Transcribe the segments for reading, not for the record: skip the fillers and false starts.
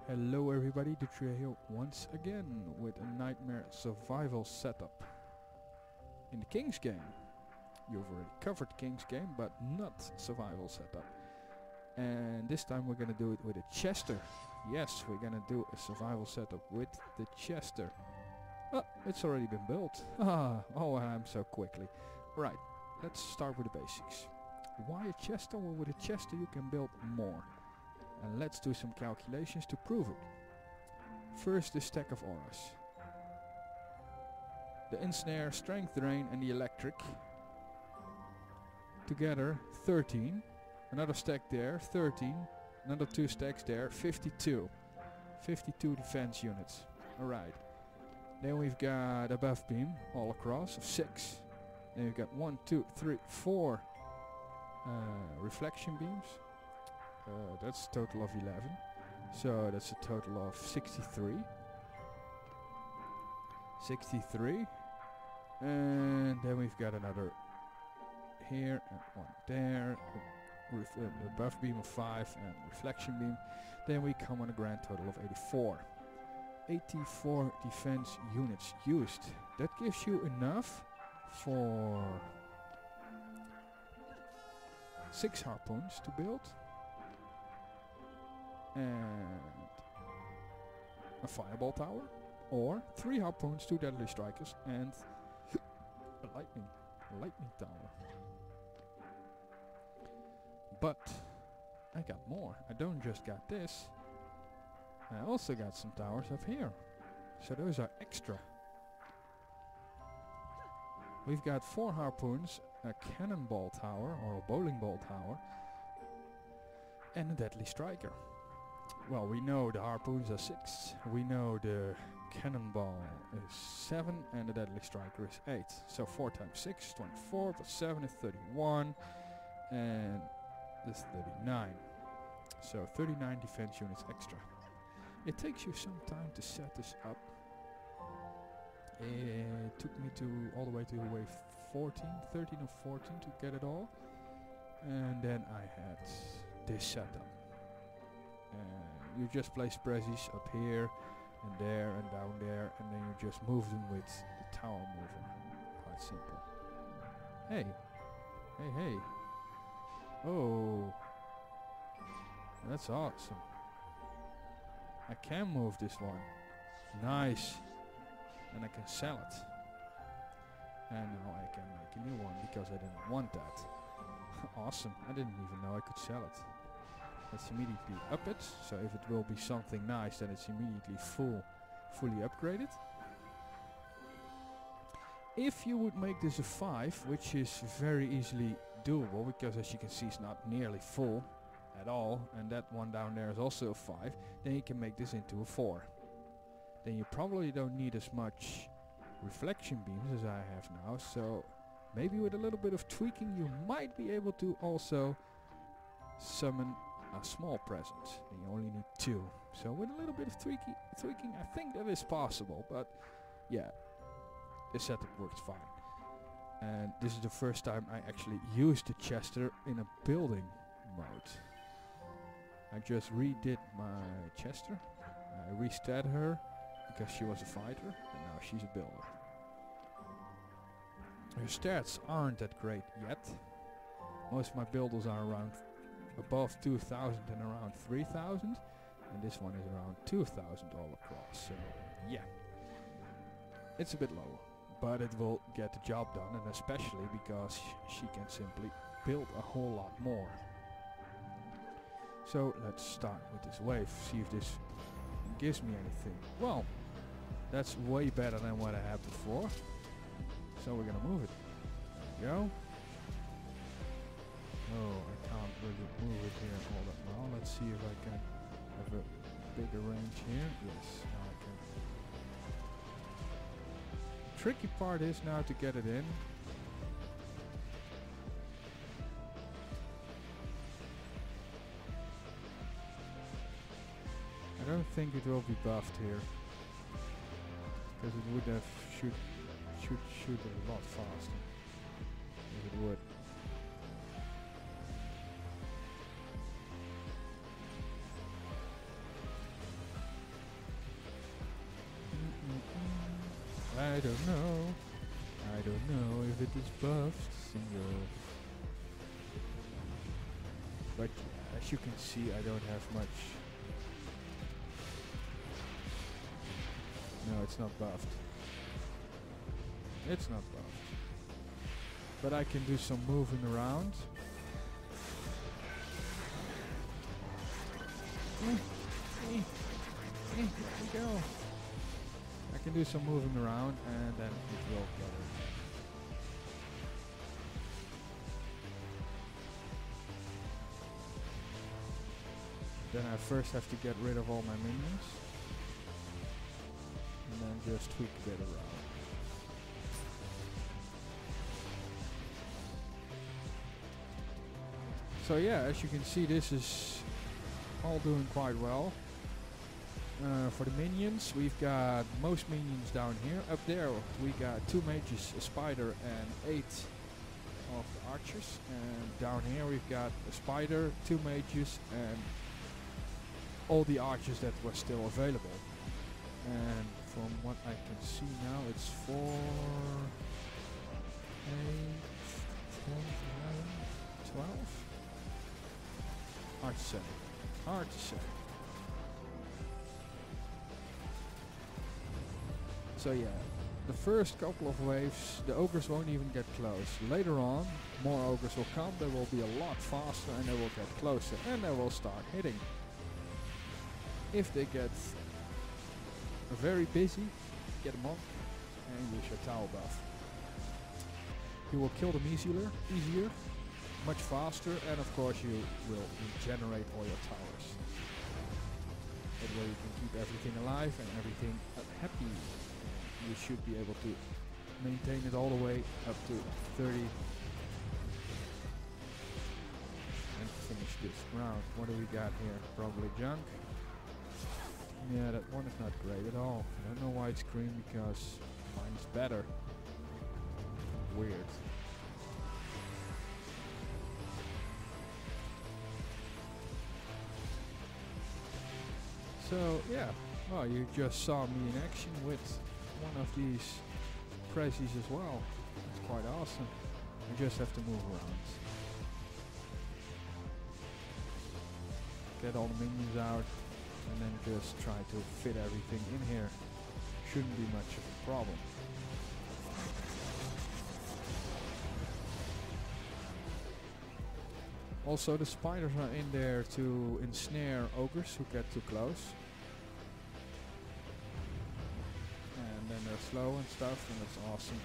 Hello everybody, Dutria here once again with a nightmare survival setup. In the King's game, you've already covered King's game, but not survival setup. And this time we're gonna do it with a Jester. Yes, we're gonna do a survival setup with the Jester. Oh, it's already been built. Oh, I'm so quickly. Right, let's start with the basics. Why a Jester? Well, with a Jester you can build more. And let's do some calculations to prove it. First, the stack of auras. The ensnare, strength drain and the electric. Together 13. Another stack there, 13. Another 2 stacks there, 52. 52 defense units. Alright. Then we've got a buff beam all across of 6. Then we've got 1, 2, 3, 4 reflection beams. That's a total of 11. So that's a total of 63. 63. And then we've got another here and one there. A buff beam of 5 and reflection beam. Then we come on a grand total of 84. 84 defense units used. That gives you enough for 6 harpoons to build. And a fireball tower, or 3 harpoons, 2 deadly strikers, and a lightning tower. But I got more. I don't just got this. I also got some towers up here. So those are extra. We've got 4 harpoons, a cannonball tower, or a bowling ball tower, and a deadly striker. Well, we know the harpoons are 6, we know the cannonball is 7 and the deadly striker is 8. So 4 times 6 is 24, plus 7 is 31 and this is 39. So 39 defense units extra. It takes you some time to set this up. It took me all the way to wave 13 or 14 to get it all. And then I had this setup. You just place prezzies up here and there and down there, and then you just move them with the tower mover. Quite simple. Hey. Oh, that's awesome. I can move this one. Nice. And I can sell it. And now I can make a new one because I didn't want that. Awesome. I didn't even know I could sell it. Let's immediately up it, so if it will be something nice then it's immediately fully upgraded. If you would make this a 5, which is very easily doable, because as you can see it's not nearly full at all, and that one down there is also a 5, then you can make this into a 4. Then you probably don't need as much reflection beams as I have now, so maybe with a little bit of tweaking you might be able to also summon a small presence, and you only need 2. So with a little bit of tweaking, I think that is possible. But yeah, this setup works fine. And this is the first time I actually used the Jester in a building mode. I just redid my Jester. I restat her because she was a fighter, and now she's a builder. Her stats aren't that great yet. Most of my builders are around above 2,000 and around 3,000, and this one is around 2,000 all across, so yeah, it's a bit low, but it will get the job done, and especially because she can simply build a whole lot more. So let's start with this wave, see if this gives me anything. Well, that's way better than what I had before, so we're gonna move it. There we go. Oh, I can't really move it here all that well. Let's see if I can have a bigger range here. Yes, now I can. The tricky part is now to get it in. I don't think it will be buffed here, because it would have shoot a lot faster if it would. I don't know. I don't know if it is buffed single. But as you can see, I don't have much. No, it's not buffed. It's not buffed. But I can do some moving around. There we go. I can do some moving around and then it will get it. Then I first have to get rid of all my minions. And then just tweak a bit around. So yeah, as you can see, this is all doing quite well. For the minions, we've got most minions down here. Up there we got 2 mages, a spider and 8 of the archers. And down here we've got a spider, 2 mages and all the archers that were still available. And from what I can see now, it's 4, 8, 10, 11, 12. Hard to say. Hard to say. So yeah, the first couple of waves, the ogres won't even get close. Later on, more ogres will come, they will be a lot faster and they will get closer and they will start hitting. If they get very busy, get a monk and use your tower buff. You will kill them easier, much faster, and of course you will regenerate all your towers. That way you can keep everything alive and everything happy. You should be able to maintain it all the way up to 30 and finish this round. What do we got here? Probably junk. Yeah, that one is not great at all. I don't know why it's green, because mine is better. Weird. So yeah, well, you just saw me in action with one of these prezzies as well. It's quite awesome. You just have to move around. Get all the minions out and then just try to fit everything in here. Shouldn't be much of a problem. Also, the spiders are in there to ensnare ogres who get too close. And then they're slow and stuff, and that's awesome.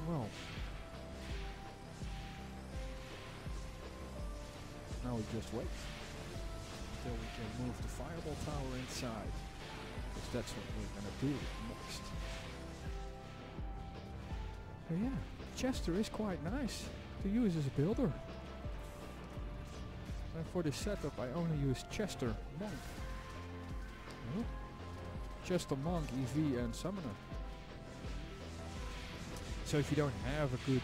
Well, now we just wait until we can move the fireball tower inside, because that's what we're gonna do next. So yeah, Jester is quite nice to use as a builder. And for this setup I only use Jester Monk. Jester Monk, EV and Summoner. So if you don't have a good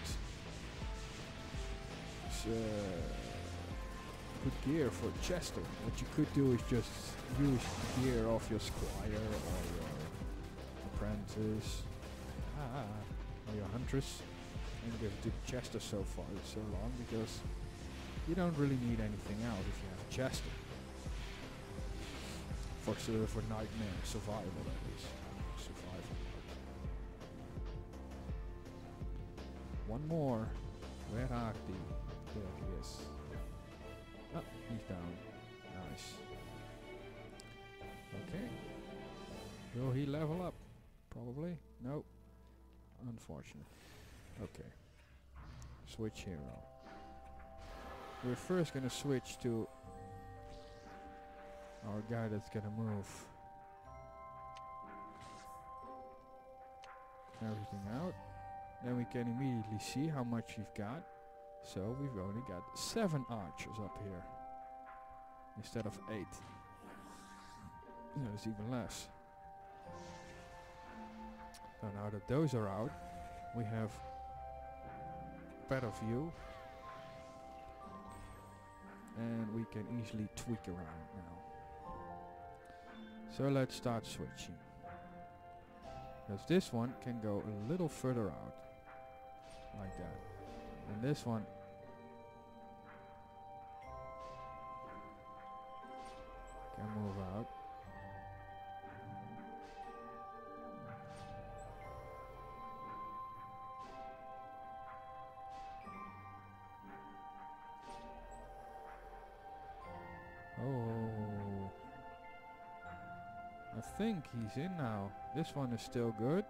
gear for Jester, what you could do is just use the gear of your Squire or your Apprentice. Or your Huntress, and give it to Jester so far so long, because you don't really need anything else if you have Jester. For nightmare survival, that is. Survival mode. One more. Where are they? There he is. Oh, he's down. Nice. Okay. Will he level up? Probably. Nope. Unfortunate. Okay. Switch hero. We're first gonna switch to our guy that's gonna move everything out. Then we can immediately see how much we've got. So we've only got 7 archers up here instead of 8. No, it's even less. So now that those are out, we have better view. and we can easily tweak around now. So let's start switching. Because this one can go a little further out. Like that. And this one can move out. Oh, I think he's in now. This one is still good.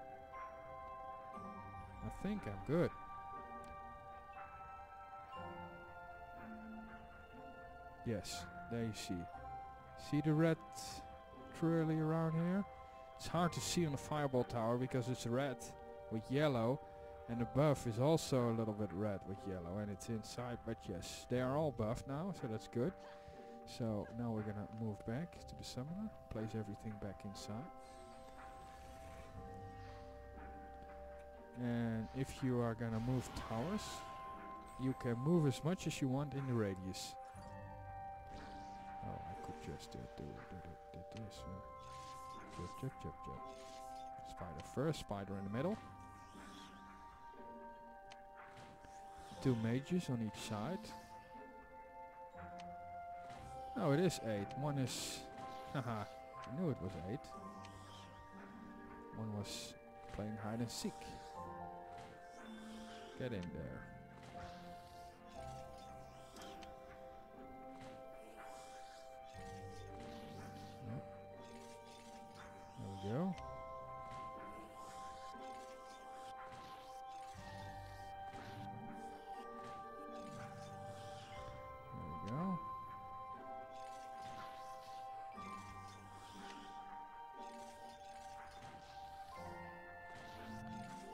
I think I'm good. Yes, there you see. See the red twirly around here? It's hard to see on the fireball tower because it's red with yellow, and above is also a little bit red with yellow, and it's inside. But yes, they are all buffed now, so that's good. So now we're gonna move back to the summoner, place everything back inside. And if you are gonna move towers, you can move as much as you want in the radius. Oh, I could just do this. Jump. Spider first, spider in the middle. 2 mages on each side. Oh, it is 8. One is... Haha, I knew it was 8. One was playing hide and seek. Get in there. Yep. There we go. There we go.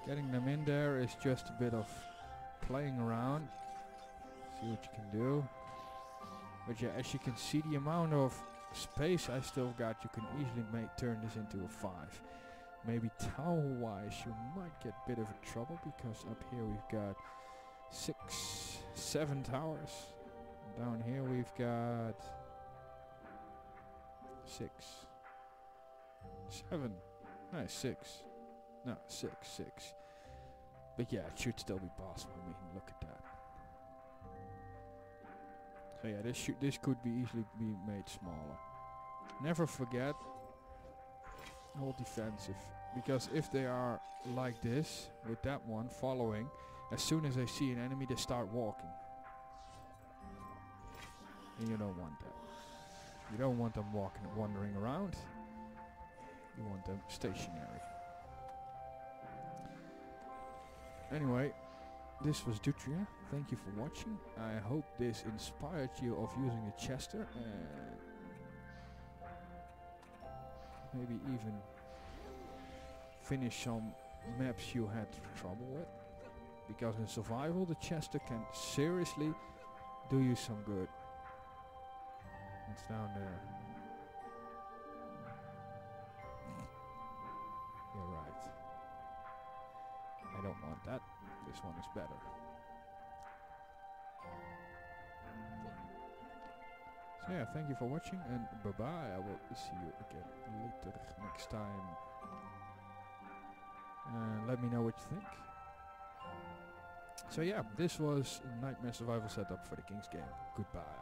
Getting them in there is just a bit of playing around. See what you can do. But yeah, as you can see, the amount of space I still got, you can easily turn this into a 5. Maybe tower wise you might get a bit of a trouble, because up here we've got 6, 7 towers. Down here we've got 6, 7, no 6. No, 6. But yeah, it should still be possible. I mean, look at that. So yeah, this could be easily be made smaller. Never forget, hold defensive, because if they are like this with that one following, as soon as they see an enemy, they start walking, and you don't want that. You don't want them wandering around. You want them stationary. Anyway, this was Dutria. Thank you for watching. I hope this inspired you of using a Jester, and maybe even finish some maps you had trouble with. Because in survival, the Jester can seriously do you some good. It's down there. You're right. I don't want that. This one is better. So yeah, thank you for watching, and bye bye. I will see you again later next time. And let me know what you think. So yeah, this was Nightmare Survival setup for the King's game. Goodbye.